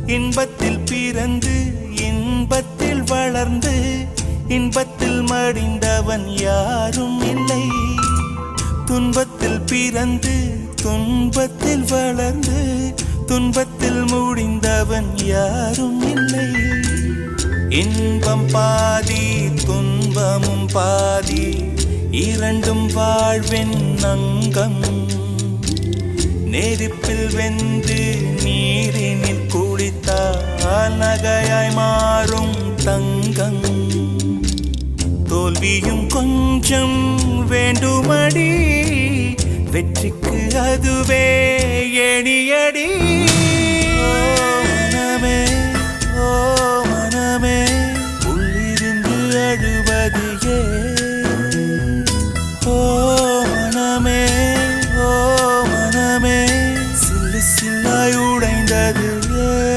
இன்பத்தில் பிறந்து இன்பத்தில் வளர்ந்து இன்பத்தில் மடிந்தவன் யாரும் இல்லை. துன்பத்தில் பிறந்து துன்பத்தில் வளர்ந்து துன்பத்தில் முடிந்தவன் யாரும் இல்லை. இன்பம் பாதி துன்பமும் பாதி இரண்டும் வாழ்வின் அங்கம். நெருப்பில் வெந்து நீரினில் குளித்தால் நகையாய் மாறும் தங்கம். தோல்வியும் கொஞ்சம் வேண்டுமடி, வெற்றிக்கு அதுவே எணியடி.